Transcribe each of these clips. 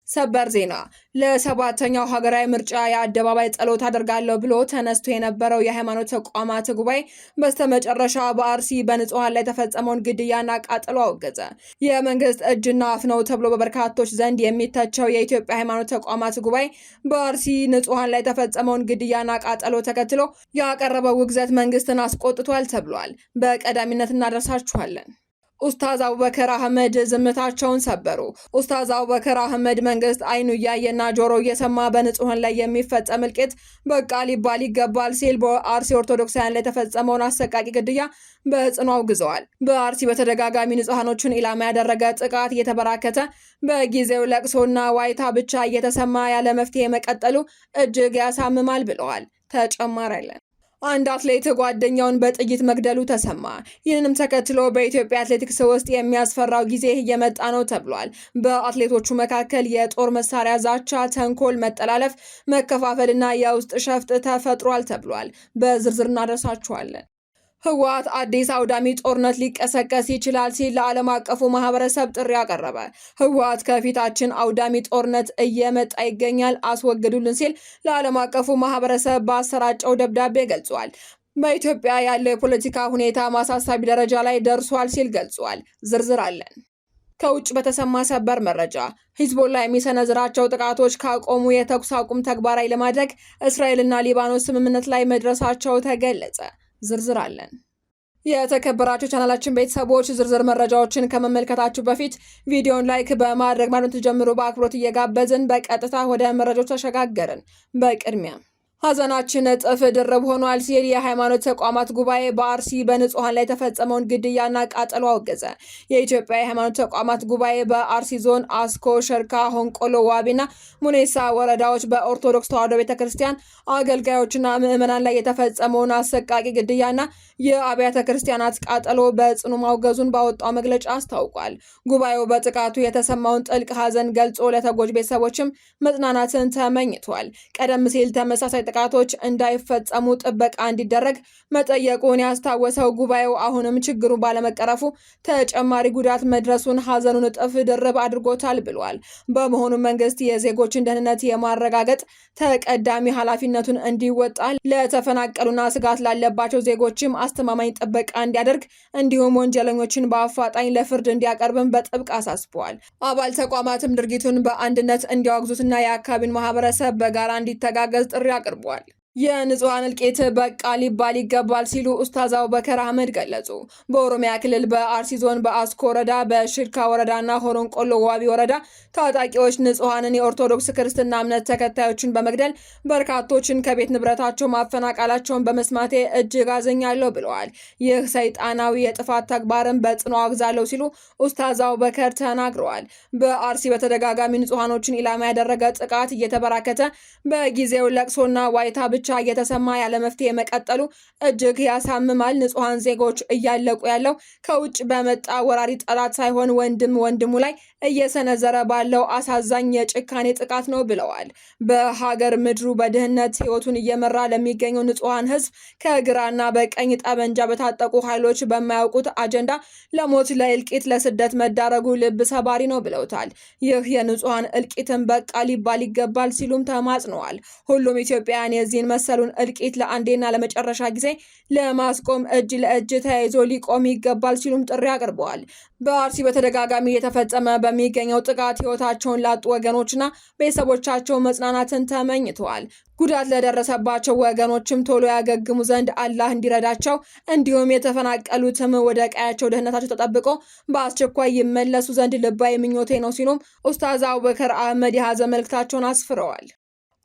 ሰበር ዜና ለሰባተኛው ሀገራዊ ምርጫ የአደባባይ ጸሎት አደርጋለሁ ብሎ ተነስቶ የነበረው የሃይማኖት ተቋማት ጉባኤ በስተመጨረሻ በአርሲ በንጹሃን ላይ የተፈጸመውን ግድያና ቃጠሎ አወገዘ። የመንግስት እጅና አፍ ነው ተብሎ በበርካቶች ዘንድ የሚተቸው የኢትዮጵያ ሃይማኖት ተቋማት ጉባኤ በአርሲ ንጹሃን ላይ የተፈጸመውን ግድያና ቃጠሎ ተከትሎ ያቀረበው ውግዘት መንግስትን አስቆጥቷል ተብሏል። በቀዳሚነት እናደርሳችኋለን። ኡስታዝ አቡበከር አህመድ ዝምታቸውን ሰበሩ። ኡስታዝ አቡበከር አህመድ መንግስት አይኑ እያየና ጆሮ እየሰማ በንጹሃን ላይ የሚፈጸም እልቂት በቃ ሊባል ይገባል ሲል በአርሲ ኦርቶዶክሳውያን ላይ የተፈጸመውን አሰቃቂ ግድያ በጽኑ አውግዘዋል። በአርሲ በተደጋጋሚ ንጹሃኖቹን ኢላማ ያደረገ ጥቃት እየተበራከተ በጊዜው ለቅሶና ዋይታ ብቻ እየተሰማ ያለ መፍትሄ መቀጠሉ እጅግ ያሳምማል ብለዋል። ተጨማሪ አለን። አንድ አትሌት ጓደኛውን በጥይት መግደሉ ተሰማ። ይህንንም ተከትሎ በኢትዮጵያ አትሌቲክስ ውስጥ የሚያስፈራው ጊዜ እየመጣ ነው ተብሏል። በአትሌቶቹ መካከል የጦር መሳሪያ ዛቻ፣ ተንኮል፣ መጠላለፍ፣ መከፋፈልና የውስጥ ሸፍጥ ተፈጥሯል ተብሏል። በዝርዝር እናደርሳችኋለን። ህወሓት አዲስ አውዳሚ ጦርነት ሊቀሰቀስ ይችላል ሲል ለዓለም አቀፉ ማህበረሰብ ጥሪ አቀረበ። ህወሓት ከፊታችን አውዳሚ ጦርነት እየመጣ ይገኛል፣ አስወግዱልን ሲል ለዓለም አቀፉ ማህበረሰብ ባሰራጨው ደብዳቤ ገልጿል። በኢትዮጵያ ያለው የፖለቲካ ሁኔታ ማሳሳቢ ደረጃ ላይ ደርሷል ሲል ገልጿል። ዝርዝር አለን። ከውጭ በተሰማ ሰበር መረጃ ሂዝቦላ የሚሰነዝራቸው ጥቃቶች ካቆሙ የተኩስ አቁም ተግባራዊ ለማድረግ እስራኤልና ሊባኖስ ስምምነት ላይ መድረሳቸው ተገለጸ። ዝርዝር አለን። የተከበራችሁ ቻናላችን ቤተሰቦች ዝርዝር መረጃዎችን ከመመልከታችሁ በፊት ቪዲዮን ላይክ በማድረግ ማለት ተጀምሮ በአክብሮት እየጋበዝን በቀጥታ ወደ መረጃዎች ተሸጋገርን። በቅድሚያ ሐዘናችን እጥፍ ድርብ ሆኗል ሲል የሃይማኖት ተቋማት ጉባኤ በአርሲ በንጹሃን ላይ የተፈጸመውን ግድያና ቃጠሎ አወገዘ። የኢትዮጵያ የሃይማኖት ተቋማት ጉባኤ በአርሲ ዞን አስኮ፣ ሸርካ፣ ሆንቆሎ፣ ዋቢና ሙኔሳ ወረዳዎች በኦርቶዶክስ ተዋሕዶ ቤተክርስቲያን አገልጋዮችና ምዕመናን ላይ የተፈጸመውን አሰቃቂ ግድያና የአብያተ ክርስቲያናት ቃጠሎ በጽኑ ማውገዙን ባወጣው መግለጫ አስታውቋል። ጉባኤው በጥቃቱ የተሰማውን ጥልቅ ሐዘን ገልጾ ለተጎጂ ቤተሰቦችም መጽናናትን ተመኝቷል። ቀደም ሲል ተመሳሳይ ጥቃቶች እንዳይፈጸሙ ጥበቃ እንዲደረግ መጠየቁን ያስታወሰው ጉባኤው አሁንም ችግሩን ባለመቀረፉ ተጨማሪ ጉዳት መድረሱን ሐዘኑን እጥፍ ድርብ አድርጎታል ብሏል። በመሆኑም መንግስት የዜጎችን ደህንነት የማረጋገጥ ተቀዳሚ ኃላፊነቱን እንዲወጣ፣ ለተፈናቀሉና ስጋት ላለባቸው ዜጎችም አስተማማኝ ጥበቃ እንዲያደርግ እንዲሁም ወንጀለኞችን በአፋጣኝ ለፍርድ እንዲያቀርብም በጥብቅ አሳስበዋል። አባል ተቋማትም ድርጊቱን በአንድነት እንዲያወግዙትና የአካባቢውን ማህበረሰብ በጋራ እንዲተጋገዝ ጥሪ አቅርቧል። የንጹሃን እልቂት በቃ ሊባል ይገባል ሲሉ ኡስታዝ አቡበከር አህመድ ገለጹ። በኦሮሚያ ክልል በአርሲ ዞን በአስኮ ወረዳ፣ በሽርካ ወረዳና ሆሮንቆሎ ዋቢ ወረዳ ታጣቂዎች ንጹሃንን የኦርቶዶክስ ክርስትና እምነት ተከታዮችን በመግደል በርካቶችን ከቤት ንብረታቸው ማፈናቀላቸውን በመስማቴ እጅግ አዝኛለሁ ብለዋል። ይህ ሰይጣናዊ የጥፋት ተግባርን በጽኑ አወግዛለሁ ሲሉ ኡስታዝ አቡበከር ተናግረዋል። በአርሲ በተደጋጋሚ ንጹሃኖችን ኢላማ ያደረገ ጥቃት እየተበራከተ በጊዜው ለቅሶና ዋይታ ብቻ እየተሰማ ያለ መፍትሄ መቀጠሉ እጅግ ያሳምማል። ንጹሃን ዜጎች እያለቁ ያለው ከውጭ በመጣ ወራሪ ጠላት ሳይሆን ወንድም ወንድሙ ላይ እየሰነዘረ ባለው አሳዛኝ የጭካኔ ጥቃት ነው ብለዋል። በሀገር ምድሩ በድህነት ህይወቱን እየመራ ለሚገኘው ንጹሃን ህዝብ ከግራና በቀኝ ጠበንጃ በታጠቁ ኃይሎች በማያውቁት አጀንዳ ለሞት፣ ለእልቂት፣ ለስደት መዳረጉ ልብ ሰባሪ ነው ብለውታል። ይህ የንጹሃን እልቂትን በቃ ሊባል ይገባል ሲሉም ተማጽነዋል። ሁሉም ኢትዮጵያውያን የዚህን መሰሉን እልቂት ለአንዴና ለመጨረሻ ጊዜ ለማስቆም እጅ ለእጅ ተያይዞ ሊቆም ይገባል ሲሉም ጥሪ አቅርበዋል። በአርሲ በተደጋጋሚ የተፈጸመ በሚገኘው ጥቃት ህይወታቸውን ላጡ ወገኖችና ቤተሰቦቻቸው መጽናናትን ተመኝተዋል። ጉዳት ለደረሰባቸው ወገኖችም ቶሎ ያገግሙ ዘንድ አላህ እንዲረዳቸው እንዲሁም የተፈናቀሉትም ወደ ቀያቸው ደህንነታቸው ተጠብቆ በአስቸኳይ ይመለሱ ዘንድ ልባዊ ምኞቴ ነው ሲሉም ኡስታዝ አቡበከር አህመድ የሐዘን መልእክታቸውን አስፍረዋል።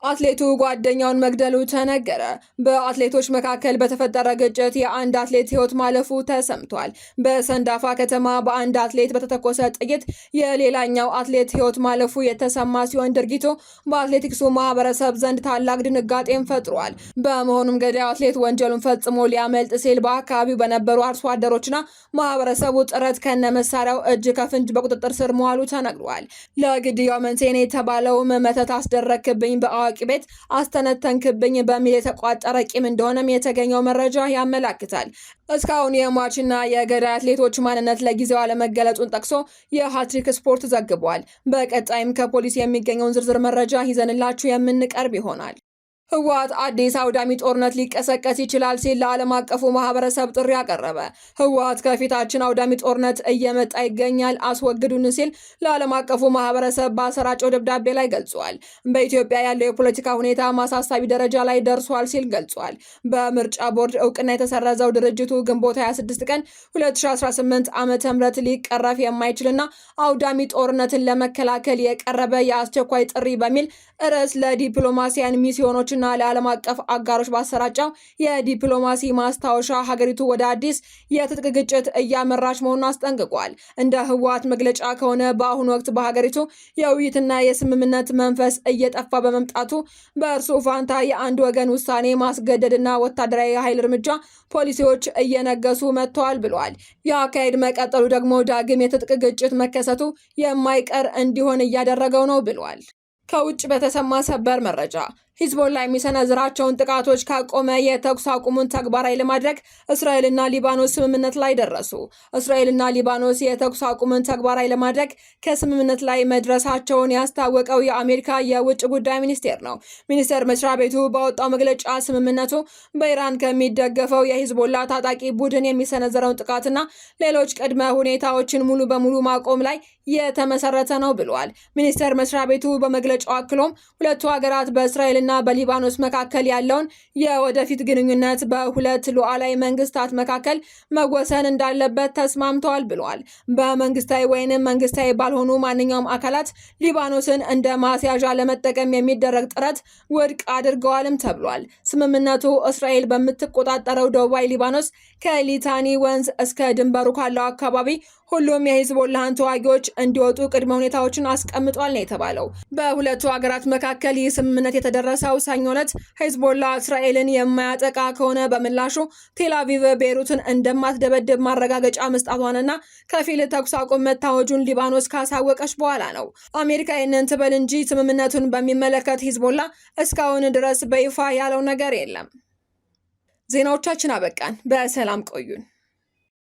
አትሌቱ ጓደኛውን መግደሉ ተነገረ። በአትሌቶች መካከል በተፈጠረ ግጭት የአንድ አትሌት ህይወት ማለፉ ተሰምቷል። በሰንዳፋ ከተማ በአንድ አትሌት በተተኮሰ ጥይት የሌላኛው አትሌት ህይወት ማለፉ የተሰማ ሲሆን ድርጊቱ በአትሌቲክሱ ማህበረሰብ ዘንድ ታላቅ ድንጋጤን ፈጥሯል። በመሆኑም ገዳዩ አትሌት ወንጀሉን ፈጽሞ ሊያመልጥ ሲል በአካባቢው በነበሩ አርሶ አደሮችና ማህበረሰቡ ጥረት ከነ መሳሪያው እጅ ከፍንጅ በቁጥጥር ስር መዋሉ ተነግሯል። ለግድያው መንስኤ የተባለውም መተት አስደረክብኝ በአዋቂ አዋቂ ቤት አስተነተንክብኝ በሚል የተቋጠረ ቂም እንደሆነም የተገኘው መረጃ ያመላክታል። እስካሁን የሟችና የገዳይ አትሌቶች ማንነት ለጊዜው አለመገለጹን ጠቅሶ የሃትሪክ ስፖርት ዘግቧል። በቀጣይም ከፖሊስ የሚገኘውን ዝርዝር መረጃ ይዘንላችሁ የምንቀርብ ይሆናል። ህወሓት አዲስ አውዳሚ ጦርነት ሊቀሰቀስ ይችላል ሲል ለዓለም አቀፉ ማህበረሰብ ጥሪ አቀረበ። ህወሓት ከፊታችን አውዳሚ ጦርነት እየመጣ ይገኛል፣ አስወግዱን ሲል ለዓለም አቀፉ ማህበረሰብ ባሰራጨው ደብዳቤ ላይ ገልጿል። በኢትዮጵያ ያለው የፖለቲካ ሁኔታ ማሳሳቢ ደረጃ ላይ ደርሷል ሲል ገልጿል። በምርጫ ቦርድ እውቅና የተሰረዘው ድርጅቱ ግንቦት 26 ቀን 2018 ዓ.ም ሊቀረፍ የማይችልና አውዳሚ ጦርነትን ለመከላከል የቀረበ የአስቸኳይ ጥሪ በሚል ርዕስ ለዲፕሎማሲያን ሚስዮኖች እና ለዓለም አቀፍ አጋሮች ባሰራጨው የዲፕሎማሲ ማስታወሻ ሀገሪቱ ወደ አዲስ የትጥቅ ግጭት እያመራች መሆኑን አስጠንቅቋል። እንደ ህወሓት መግለጫ ከሆነ በአሁኑ ወቅት በሀገሪቱ የውይይትና የስምምነት መንፈስ እየጠፋ በመምጣቱ በእርሱ ፋንታ የአንድ ወገን ውሳኔ ማስገደድና ወታደራዊ ኃይል እርምጃ ፖሊሲዎች እየነገሱ መጥተዋል ብለዋል። የአካሄድ መቀጠሉ ደግሞ ዳግም የትጥቅ ግጭት መከሰቱ የማይቀር እንዲሆን እያደረገው ነው ብለዋል። ከውጭ በተሰማ ሰበር መረጃ ሂዝቦላ የሚሰነዝራቸውን ጥቃቶች ካቆመ የተኩስ አቁሙን ተግባራዊ ለማድረግ እስራኤልና ሊባኖስ ስምምነት ላይ ደረሱ። እስራኤልና ሊባኖስ የተኩስ አቁሙን ተግባራዊ ለማድረግ ከስምምነት ላይ መድረሳቸውን ያስታወቀው የአሜሪካ የውጭ ጉዳይ ሚኒስቴር ነው። ሚኒስቴር መስሪያ ቤቱ ባወጣው መግለጫ ስምምነቱ በኢራን ከሚደገፈው የሂዝቦላ ታጣቂ ቡድን የሚሰነዘረውን ጥቃትና ሌሎች ቅድመ ሁኔታዎችን ሙሉ በሙሉ ማቆም ላይ የተመሰረተ ነው ብለዋል። ሚኒስቴር መስሪያ ቤቱ በመግለጫው አክሎም ሁለቱ ሀገራት በእስራኤል እና በሊባኖስ መካከል ያለውን የወደፊት ግንኙነት በሁለት ሉዓላዊ መንግስታት መካከል መወሰን እንዳለበት ተስማምተዋል ብለዋል። በመንግስታዊ ወይንም መንግስታዊ ባልሆኑ ማንኛውም አካላት ሊባኖስን እንደ ማስያዣ ለመጠቀም የሚደረግ ጥረት ውድቅ አድርገዋልም ተብሏል። ስምምነቱ እስራኤል በምትቆጣጠረው ደቡባዊ ሊባኖስ ከሊታኒ ወንዝ እስከ ድንበሩ ካለው አካባቢ ሁሉም የሂዝቦላህን ተዋጊዎች እንዲወጡ ቅድመ ሁኔታዎችን አስቀምጧል ነው የተባለው። በሁለቱ ሀገራት መካከል ይህ ስምምነት የተደረሰው ሰኞ ዕለት ሂዝቦላ እስራኤልን የማያጠቃ ከሆነ በምላሹ ቴልአቪቭ ቤይሩትን እንደማትደበድብ ማረጋገጫ መስጣቷንና ከፊል ተኩስ አቁም መታወጁን ሊባኖስ ካሳወቀች በኋላ ነው። አሜሪካ ይህንን ትበል እንጂ ስምምነቱን በሚመለከት ሂዝቦላ እስካሁን ድረስ በይፋ ያለው ነገር የለም። ዜናዎቻችን አበቃን። በሰላም ቆዩን።